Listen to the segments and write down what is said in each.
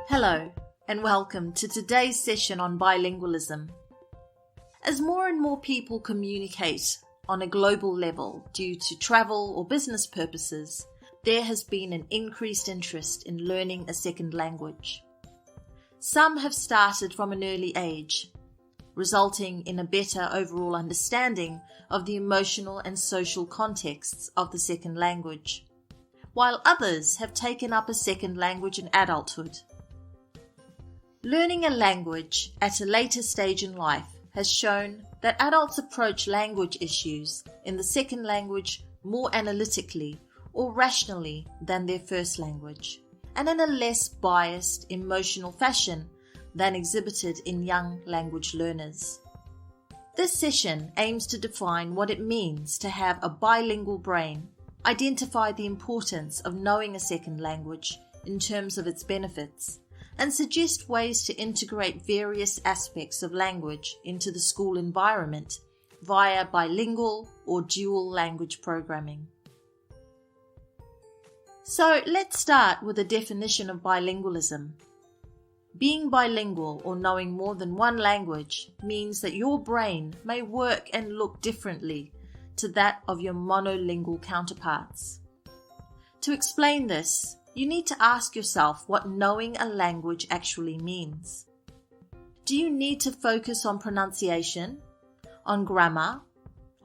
Hello, and welcome to today's session on bilingualism. As more and more people communicate on a global level due to travel or business purposes, there has been an increased interest in learning a second language. Some have started from an early age, resulting in a better overall understanding of the emotional and social contexts of the second language, while others have taken up a second language in adulthood. Learning a language at a later stage in life has shown that adults approach language issues in the second language more analytically or rationally than their first language, and in a less biased, emotional fashion than exhibited in young language learners. This session aims to define what it means to have a bilingual brain, identify the importance of knowing a second language in terms of its benefits, and suggest ways to integrate various aspects of language into the school environment via bilingual or dual language programming. So let's start with a definition of bilingualism. Being bilingual or knowing more than one language means that your brain may work and look differently to that of your monolingual counterparts. To explain this, you need to ask yourself what knowing a language actually means. Do you need to focus on pronunciation, on grammar,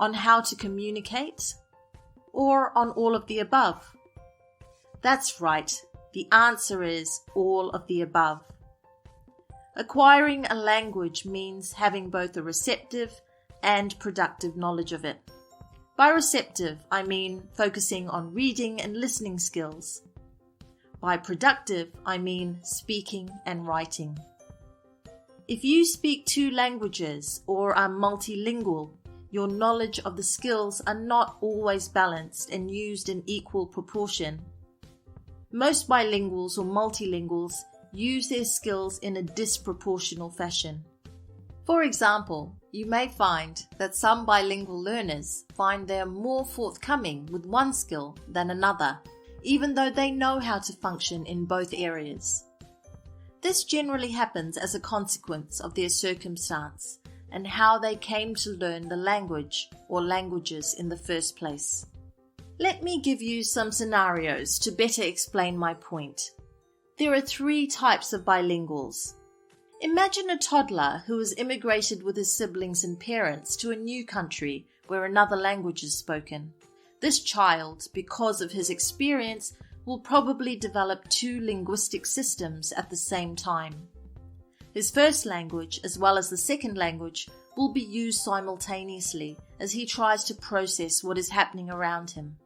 on how to communicate, or on all of the above? That's right, the answer is all of the above. Acquiring a language means having both a receptive and productive knowledge of it. By receptive, I mean focusing on reading and listening skills. By productive, I mean speaking and writing. If you speak two languages or are multilingual, your knowledge of the skills are not always balanced and used in equal proportion. Most bilinguals or multilinguals use their skills in a disproportional fashion. For example, you may find that some bilingual learners find they are more forthcoming with one skill than another, even though they know how to function in both areas. This generally happens as a consequence of their circumstance and how they came to learn the language or languages in the first place. Let me give you some scenarios to better explain my point. There are 3 types of bilinguals. Imagine a toddler who has immigrated with his siblings and parents to a new country where another language is spoken. This child, because of his experience, will probably develop 2 linguistic systems at the same time. His first language, as well as the second language, will be used simultaneously as he tries to process what is happening around him.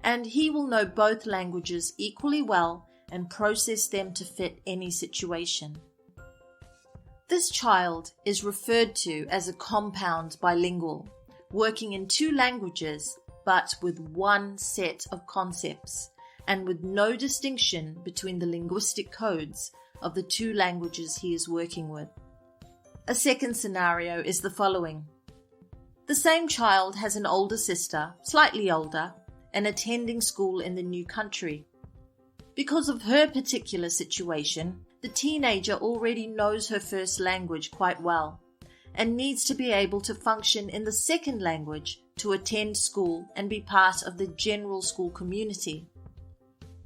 And he will know both languages equally well and process them to fit any situation. This child is referred to as a compound bilingual, working in 2 languages but with one set of concepts and with no distinction between the linguistic codes of the 2 languages he is working with. A second scenario is the following. The same child has an older sister, slightly older, and attending school in the new country. Because of her particular situation, the teenager already knows her first language quite well and needs to be able to function in the second language to attend school and be part of the general school community.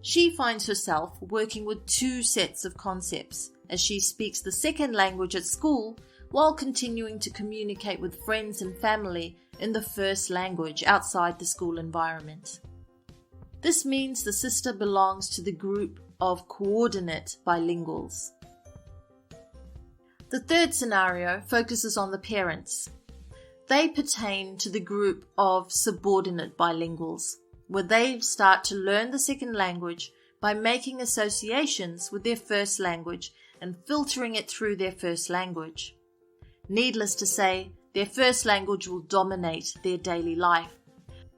She finds herself working with 2 sets of concepts as she speaks the second language at school while continuing to communicate with friends and family in the first language outside the school environment. This means the sister belongs to the group of coordinate bilinguals. The third scenario focuses on the parents. They pertain to the group of subordinate bilinguals, where they start to learn the second language by making associations with their first language and filtering it through their first language. Needless to say, their first language will dominate their daily life.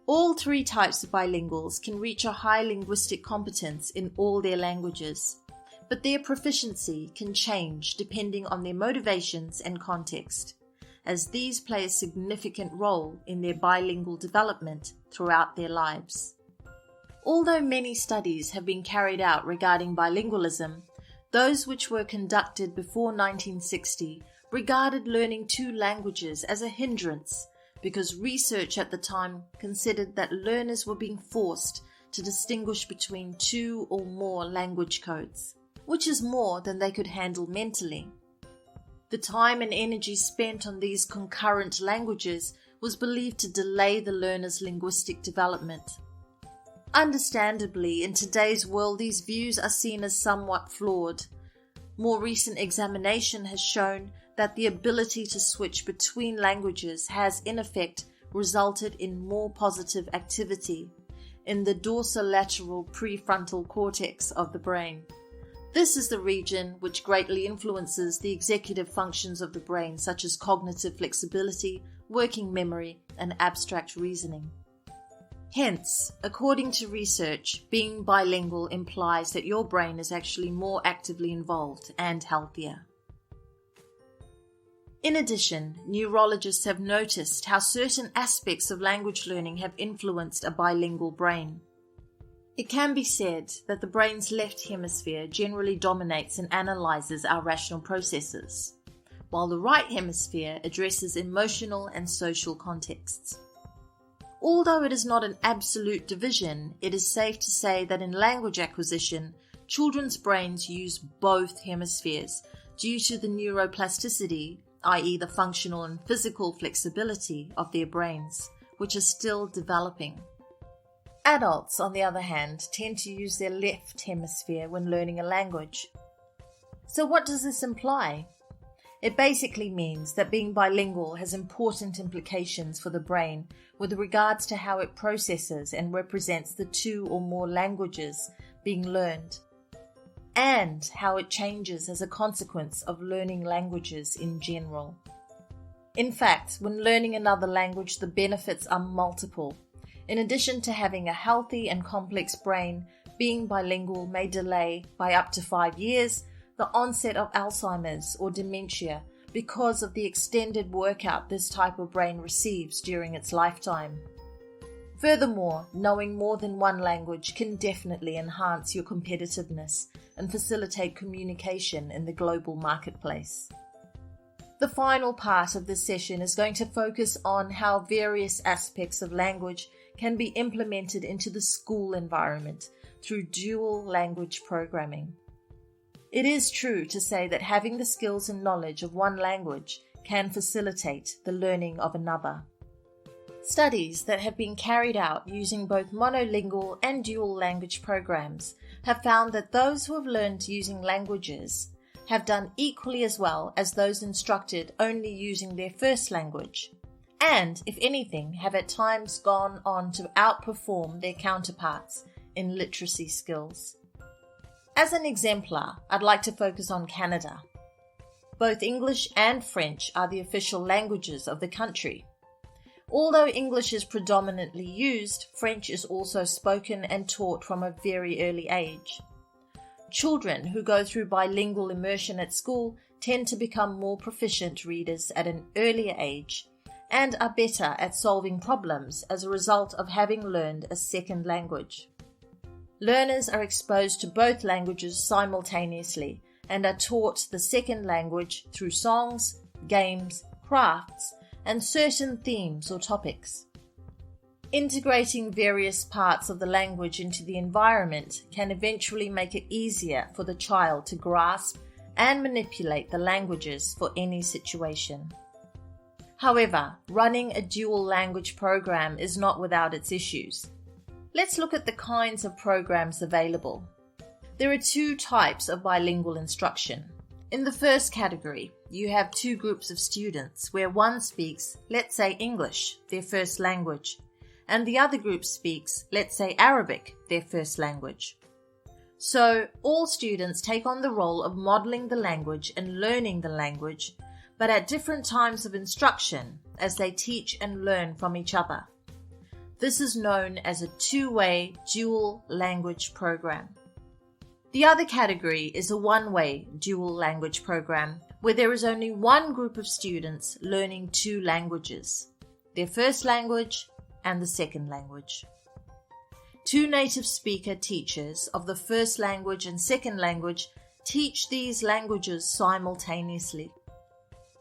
All 3 types of bilinguals can reach a high linguistic competence in all their languages, but their proficiency can change depending on their motivations and context, as these play a significant role in their bilingual development throughout their lives. Although many studies have been carried out regarding bilingualism, Those which were conducted before 1960 regarded learning two languages as a hindrance because research at the time considered that learners were being forced to distinguish between two or more language codes, which is more than they could handle mentally. The time and energy spent on these concurrent languages was believed to delay the learner's linguistic development. Understandably, in today's world, these views are seen as somewhat flawed. More recent examination has shown that the ability to switch between languages has, in effect, resulted in more positive activity in the dorsolateral prefrontal cortex of the brain. This is the region which greatly influences the executive functions of the brain, such as cognitive flexibility, working memory, and abstract reasoning. Hence, according to research, being bilingual implies that your brain is actually more actively involved and healthier. In addition, neurologists have noticed how certain aspects of language learning have influenced a bilingual brain. It can be said that the brain's left hemisphere generally dominates and analyzes our rational processes, while the right hemisphere addresses emotional and social contexts. Although it is not an absolute division, it is safe to say that in language acquisition, children's brains use both hemispheres due to the neuroplasticity, i.e. the functional and physical flexibility of their brains, which are still developing. Adults, on the other hand, tend to use their left hemisphere when learning a language. So what does this imply? It basically means that being bilingual has important implications for the brain with regards to how it processes and represents the two or more languages being learned, and how it changes as a consequence of learning languages in general. In fact, when learning another language, the benefits are multiple. In addition to having a healthy and complex brain, being bilingual may delay, by up to 5 years, the onset of Alzheimer's or dementia because of the extended workout this type of brain receives during its lifetime. Furthermore, knowing more than one language can definitely enhance your competitiveness and facilitate communication in the global marketplace. The final part of this session is going to focus on how various aspects of language can be implemented into the school environment through dual language programming. It is true to say that having the skills and knowledge of one language can facilitate the learning of another. Studies that have been carried out using both monolingual and dual language programs have found that those who have learned using languages have done equally as well as those instructed only using their first language, and, if anything, have at times gone on to outperform their counterparts in literacy skills. As an exemplar, I'd like to focus on Canada. Both English and French are the official languages of the country. Although English is predominantly used, French is also spoken and taught from a very early age. Children who go through bilingual immersion at school tend to become more proficient readers at an earlier age and are better at solving problems as a result of having learned a second language. Learners are exposed to both languages simultaneously and are taught the second language through songs, games, crafts, and certain themes or topics. Integrating various parts of the language into the environment can eventually make it easier for the child to grasp and manipulate the languages for any situation. However, running a dual language program is not without its issues. Let's look at the kinds of programs available. There are two types of bilingual instruction. In the first category, you have two groups of students where one speaks, let's say English, their first language, and the other group speaks, let's say Arabic, their first language. So, all students take on the role of modeling the language and learning the language, but at different times of instruction as they teach and learn from each other. This is known as a two-way dual language program. The other category is a one-way dual language program where there is only one group of students learning two languages, their first language and the second language. Two native speaker teachers of the first language and second language teach these languages simultaneously.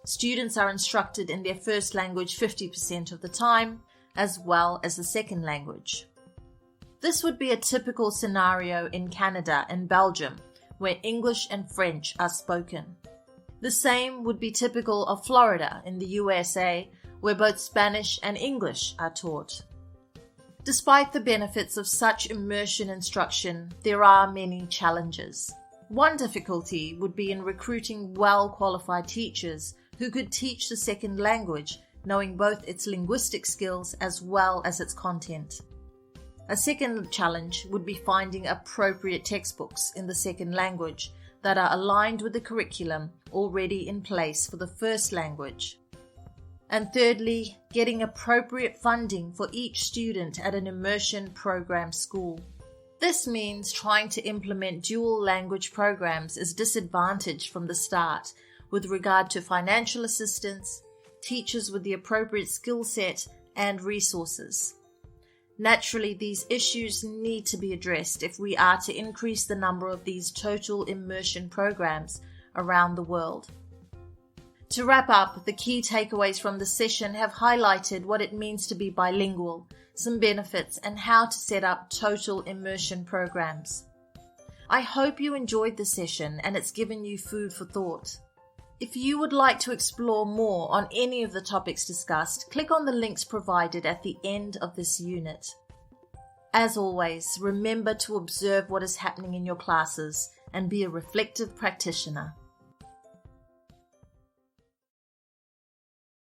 Students are instructed in their first language 50% of the time, as well as the second language. This would be a typical scenario in Canada and Belgium, where English and French are spoken. The same would be typical of Florida in the USA, where both Spanish and English are taught. Despite the benefits of such immersion instruction, there are many challenges. One difficulty would be in recruiting well-qualified teachers who could teach the second language, knowing both its linguistic skills as well as its content. A second challenge would be finding appropriate textbooks in the second language that are aligned with the curriculum already in place for the first language. And thirdly, getting appropriate funding for each student at an immersion program school. This means trying to implement dual language programs is disadvantaged from the start with regard to financial assistance, teachers with the appropriate skill set, and resources. Naturally, these issues need to be addressed if we are to increase the number of these total immersion programs around the world. To wrap up, the key takeaways from the session have highlighted what it means to be bilingual, some benefits, and how to set up total immersion programs. I hope you enjoyed the session and it's given you food for thought. If you would like to explore more on any of the topics discussed, click on the links provided at the end of this unit. As always, remember to observe what is happening in your classes and be a reflective practitioner.